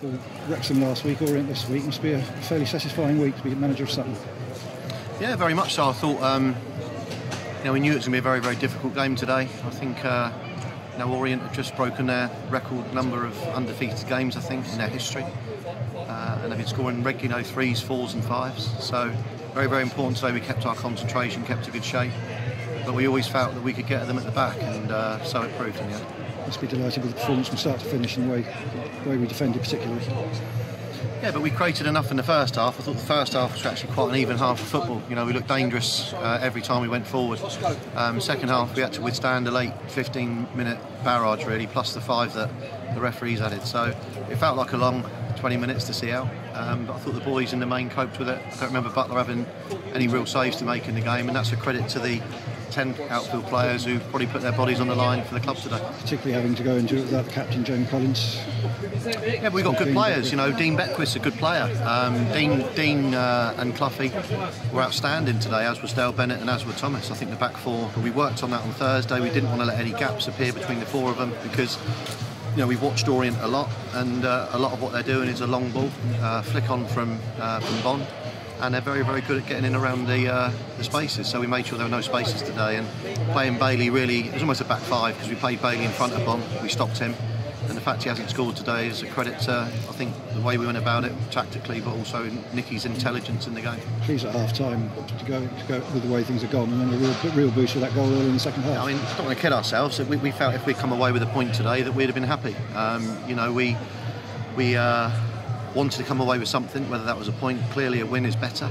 Well, Wrexham last week, Orient this week. Must be a fairly satisfying week to be manager of Sutton. Yeah, very much so. I thought, we knew it was going to be a very, very difficult game today. I think, Orient have just broken their record number of undefeated games, I think, in their history. And they've been scoring regularly, 3s, 4s and 5s. So, very, very important today. We kept our concentration, kept a good shape. But we always felt that we could get at them at the back, and so it proved in the end. Must be delighted with the performance from start to finish and the way we defended particularly. Yeah, but we created enough in the first half. I thought the first half was actually quite an even half of football. You know, we looked dangerous every time we went forward. Second half, we had to withstand a late 15-minute barrage, really, plus the 5 that the referees added. So it felt like a long 20 minutes to see out. But I thought the boys in the main coped with it. I don't remember Butler having any real saves to make in the game, and that's a credit to the 10 outfield players who probably put their bodies on the line for the club today. Particularly having to go and do it without the captain, James Collins. Yeah, but we've got good players. You know, Dean Beckwith's a good player. Dean and Cloughie were outstanding today, as was Dale Bennett and as was Thomas. I think the back four, we worked on that on Thursday. We didn't want to let any gaps appear between the 4 of them because, you know, we've watched Orient a lot, and a lot of what they're doing is a long ball, flick on from Bond. And they're very, very good at getting in around the spaces. So we made sure there were no spaces today. And playing Bailey really, it was almost a back 5 because we played Bailey in front of Bond. We stopped him. And the fact he hasn't scored today is a credit to, I think, the way we went about it tactically, but also Nicky's intelligence in the game. Pleased at half-time to go with the way things have gone, and then a real boost with that goal early in the second half. Yeah, I mean, don't want to kid ourselves. We felt if we'd come away with a point today that we'd have been happy. We wanted to come away with something, whether that was a point. Clearly a win is better,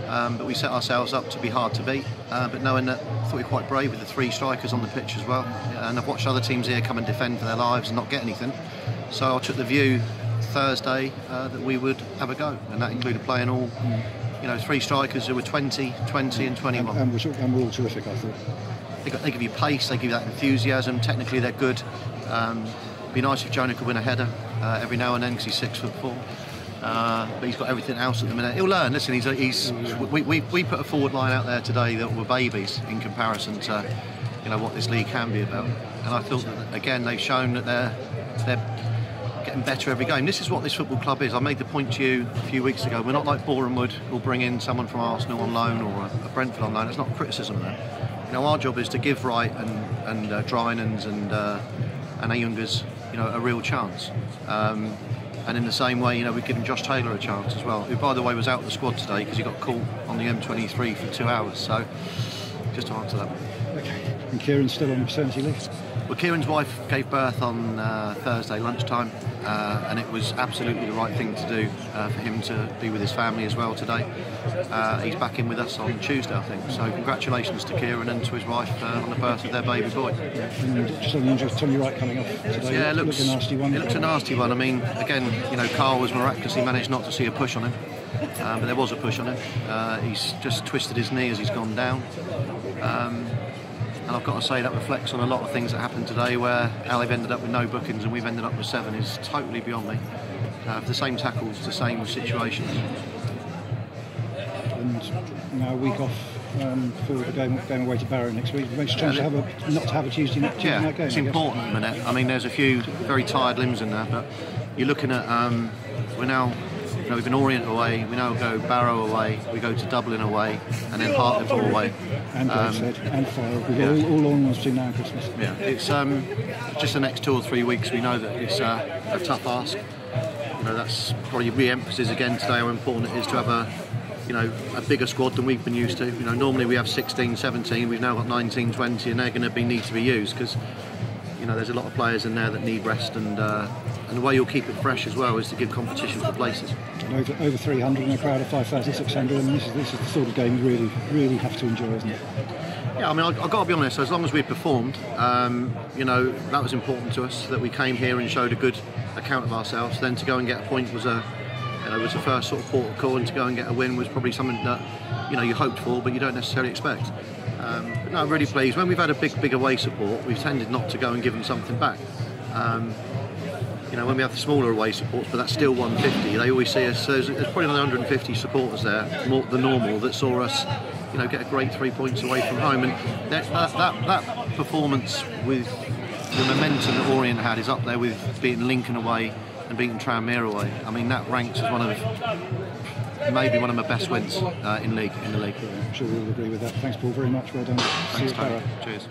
but we set ourselves up to be hard to beat, but knowing that, I thought we were quite brave with the 3 strikers on the pitch as well, and I've watched other teams here come and defend for their lives and not get anything, so I took the view Thursday that we would have a go, and that included playing all 3 strikers who were 20 and 21. And we're all terrific, I thought. They give you pace, they give you that enthusiasm. Technically they're good. It'd be nice if Jonah could win a header every now and then because he's 6'4". But he's got everything else at the minute. He'll learn. Listen, we put a forward line out there today that were babies in comparison to what this league can be about. And I thought that, again, they've shown that they're getting better every game. This is what this football club is. I made the point to you a few weeks ago. We're not like Bournemouth. We'll bring in someone from Arsenal on loan or a Brentford on loan. It's not a criticism of that. Our job is to give Wright and Drynans and Ayungas a real chance. And in the same way, we've given Josh Taylor a chance as well, who, by the way, was out of the squad today because he got caught on the M23 for 2 hours. So, just to answer that. Okay. And Kieran's still on paternity leave? Well, Kieran's wife gave birth on Thursday lunchtime, and it was absolutely the right thing to do for him to be with his family as well today. He's back in with us on Tuesday, I think. So congratulations to Kieran and to his wife on the birth of their baby boy. And just on the injury of Tommy Wright coming off today. Yeah, it looks a nasty one. It looks a nasty one. I mean, again, Carl was miraculously managed not to see a push on him, but there was a push on him. He's just twisted his knee as he's gone down. And I've got to say that reflects on a lot of things that happened today, where how they've ended up with no bookings and we've ended up with 7 is totally beyond me. The same tackles, the same situations. And now a week off for the game away to Barrow next week. It makes a change not to have a Tuesday night game. It's important at the minute. I mean, there's a few very tired limbs in there, but you're looking at we're now. We've been Orient away, we now go Barrow away, we go to Dublin away, and then Hartlepool away. And Gateshead, and Fire. We've all on between now and Christmas. Yeah, it's just the next 2 or 3 weeks. We know that it's a tough ask. That's probably re-emphasis again today how important it is to have a bigger squad than we've been used to. Normally we have 16, 17. We've now got 19, 20, and they're going to need to be used because there's a lot of players in there that need rest, and the way you'll keep it fresh as well is to give competition for places. And over 300 in a crowd of 5,600, and this is the sort of game you really have to enjoy, isn't it? Yeah, I mean, I've got to be honest, as long as we performed, that was important to us, that we came here and showed a good account of ourselves. Then to go and get a point was the first sort of port of call, and to go and get a win was probably something that you hoped for, but you don't necessarily expect. But no, I'm really pleased. When we've had a big away support, we've tended not to go and give them something back. When we have the smaller away supports, but that's still 150, they always see us. So there's probably another 150 supporters there, more than normal, that saw us, get a great 3 points away from home. And that performance with the momentum that Orient had is up there with beating Lincoln away, and beating Tranmere away. I mean, that ranks as maybe one of my best wins in the league. I'm sure we'll agree with that. Thanks, Paul, very much. Well done. Thanks, See you at Tony. Barrow. Cheers.